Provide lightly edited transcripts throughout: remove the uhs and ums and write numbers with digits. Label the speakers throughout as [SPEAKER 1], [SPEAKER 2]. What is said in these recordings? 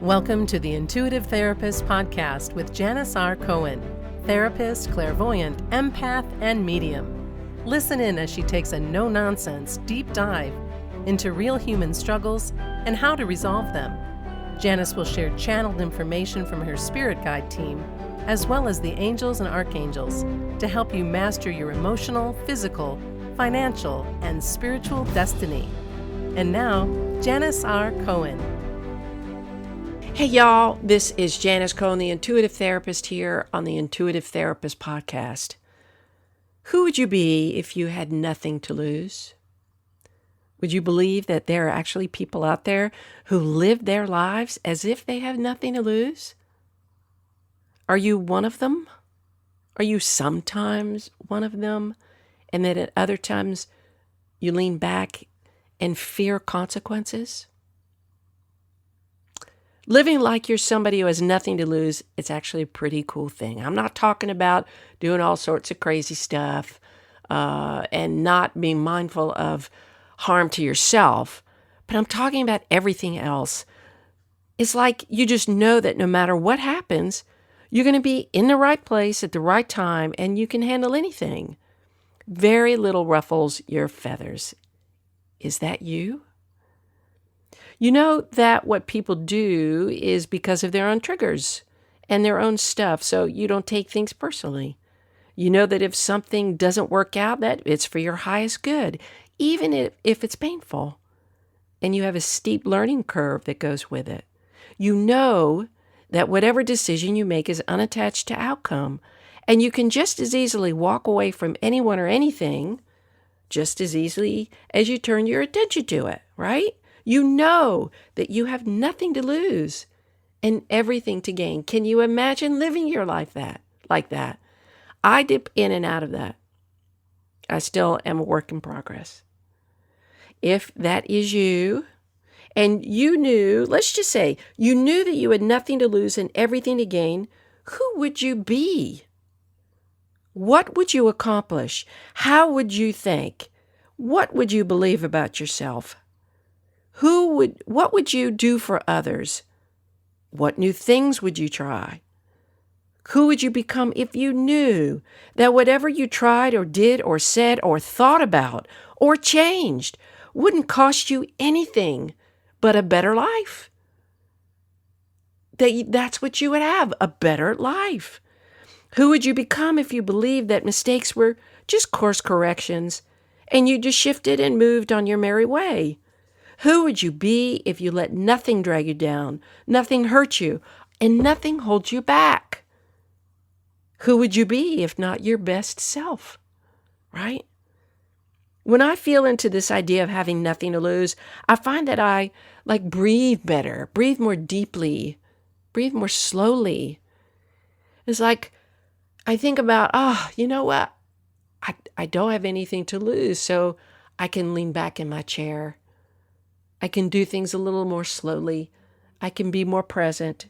[SPEAKER 1] Welcome to the Intuitive Therapist Podcast with Janis Cohen, therapist, clairvoyant, empath, and medium. Listen in as she takes a no-nonsense deep dive into real human struggles and how to resolve them. Janis will share channeled information from her spirit guide team, as well as the angels and archangels, to help you master your emotional, physical, financial, and spiritual destiny. And now, Janis Cohen.
[SPEAKER 2] Hey y'all, this is Janis Cohen, the Intuitive Therapist, here on the Intuitive Therapist Podcast. Who would you be if you had nothing to lose? Would you believe that there are actually people out there who live their lives as if they have nothing to lose? Are you one of them? Are you sometimes one of them? And then at other times you lean back and fear consequences? Living like you're somebody who has nothing to lose, it's actually a pretty cool thing. I'm not talking about doing all sorts of crazy stuff and not being mindful of harm to yourself, but I'm talking about everything else. It's like you just know that no matter what happens, you're going to be in the right place at the right time and you can handle anything. Very little ruffles your feathers. Is that you? You know that what people do is because of their own triggers and their own stuff, so you don't take things personally. You know that if something doesn't work out, that it's for your highest good, even if it's painful, and you have a steep learning curve that goes with it. You know that whatever decision you make is unattached to outcome, and you can just as easily walk away from anyone or anything just as easily as you turn your attention to it, right? You know that you have nothing to lose and everything to gain. Can you imagine living your life like that? I dip in and out of that. I still am a work in progress. If that is you, and you knew, let's just say, you knew that you had nothing to lose and everything to gain, who would you be? What would you accomplish? How would you think? What would you believe about yourself? What would you do for others? What new things would you try? Who would you become if you knew that whatever you tried or did or said or thought about or changed wouldn't cost you anything but a better life? That's what you would have, a better life. Who would you become if you believed that mistakes were just course corrections and you just shifted and moved on your merry way? Who would you be if you let nothing drag you down, nothing hurt you, and nothing hold you back? Who would you be if not your best self, right? When I feel into this idea of having nothing to lose, I find that I breathe better, breathe more deeply, breathe more slowly. It's like I think about, you know what? I don't have anything to lose, so I can lean back in my chair. I can do things a little more slowly. I can be more present.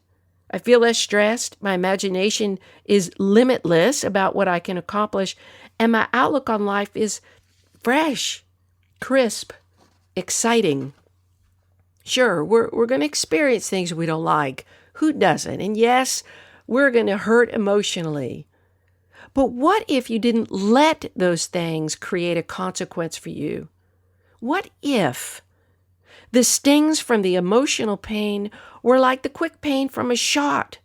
[SPEAKER 2] I feel less stressed. My imagination is limitless about what I can accomplish. And my outlook on life is fresh, crisp, exciting. Sure, we're going to experience things we don't like. Who doesn't? And yes, we're going to hurt emotionally. But what if you didn't let those things create a consequence for you? What if the stings from the emotional pain were like the quick pain from a shot?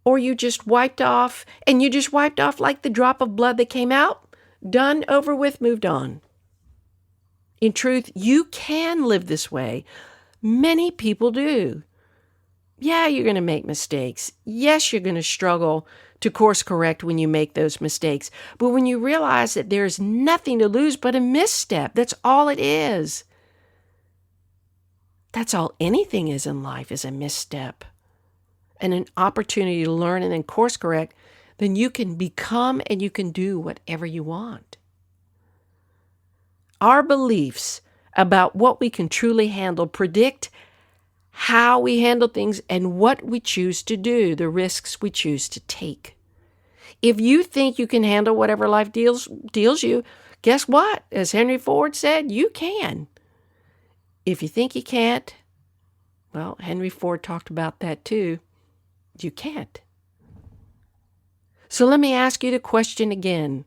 [SPEAKER 2] Or you just wiped off like the drop of blood that came out, done, over with, moved on. In truth, you can live this way. Many people do. Yeah, you're going to make mistakes. Yes, you're going to struggle to course correct when you make those mistakes. But when you realize that there's nothing to lose but a misstep, that's all it is. That's all anything is in life, is a misstep and an opportunity to learn and then course correct. Then you can become and you can do whatever you want. Our beliefs about what we can truly handle predict how we handle things and what we choose to do, the risks we choose to take. If you think you can handle whatever life deals you, guess what? As Henry Ford said, you can. If you think you can't, Well, Henry Ford talked about that too. You can't. So let me ask you the question again.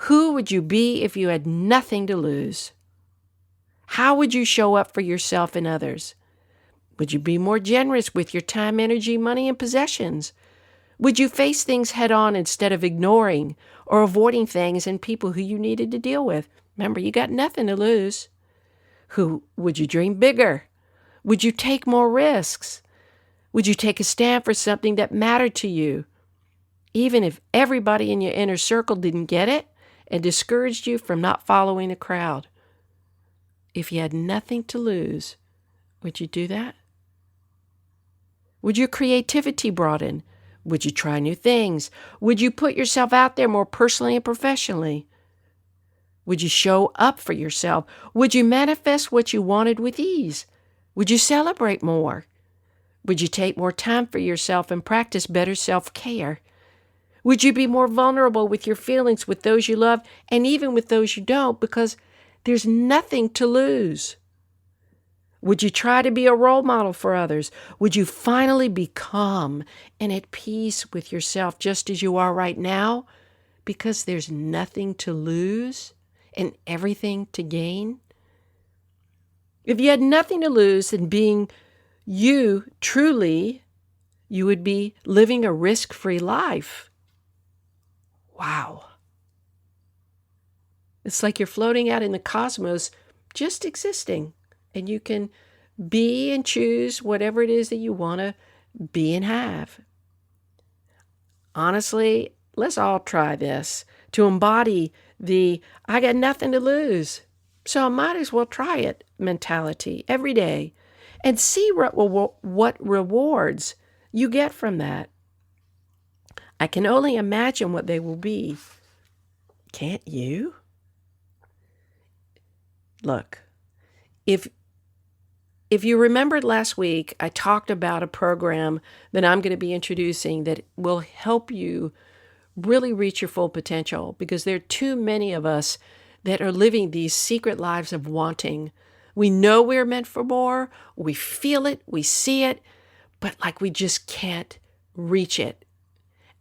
[SPEAKER 2] Who would you be if you had nothing to lose? How would you show up for yourself and others? Would you be more generous with your time, energy, money, and possessions? Would you face things head on instead of ignoring or avoiding things and people who you needed to deal with? Remember, you got nothing to lose. Would you dream bigger? Would you take more risks? Would you take a stand for something that mattered to you? Even if everybody in your inner circle didn't get it and discouraged you from not following the crowd. If you had nothing to lose, would you do that? Would your creativity broaden? Would you try new things? Would you put yourself out there more personally and professionally? Would you show up for yourself? Would you manifest what you wanted with ease? Would you celebrate more? Would you take more time for yourself and practice better self-care? Would you be more vulnerable with your feelings with those you love and even with those you don't, because there's nothing to lose? Would you try to be a role model for others? Would you finally be calm and at peace with yourself just as you are right now, because there's nothing to lose and everything to gain? If you had nothing to lose, then being you truly, you would be living a risk-free life. Wow. It's like you're floating out in the cosmos, just existing. And you can be and choose whatever it is that you want to be and have. Honestly, let's all try this to embody the I got nothing to lose, so I might as well try it mentality every day and see what rewards you get from that. I can only imagine what they will be. Can't you? Look, if you remembered last week, I talked about a program that I'm going to be introducing that will help you really reach your full potential, because there are too many of us that are living these secret lives of wanting. We know we're meant for more, we feel it, we see it, but like we just can't reach it.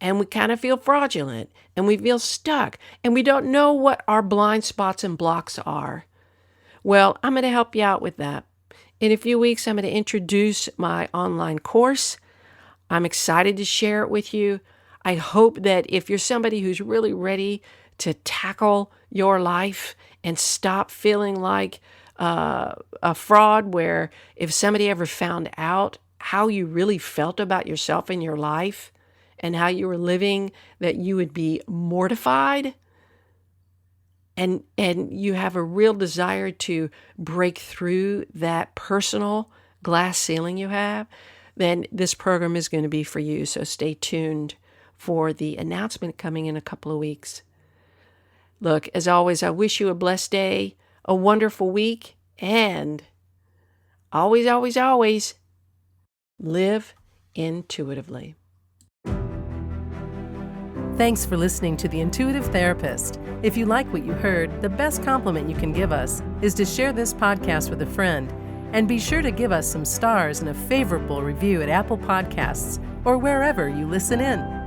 [SPEAKER 2] And we kind of feel fraudulent, and we feel stuck, and we don't know what our blind spots and blocks are. Well, I'm going to help you out with that. In a few weeks, I'm going to introduce my online course. I'm excited to share it with you. I hope that if you're somebody who's really ready to tackle your life and stop feeling like a fraud, where if somebody ever found out how you really felt about yourself and your life and how you were living, that you would be mortified, and you have a real desire to break through that personal glass ceiling you have, then this program is going to be for you. So stay tuned for the announcement coming in a couple of weeks. Look, as always, I wish you a blessed day, a wonderful week, and always, always, always live intuitively.
[SPEAKER 1] Thanks for listening to The Intuitive Therapist. If you like what you heard, the best compliment you can give us is to share this podcast with a friend. And be sure to give us some stars and a favorable review at Apple Podcasts or wherever you listen in.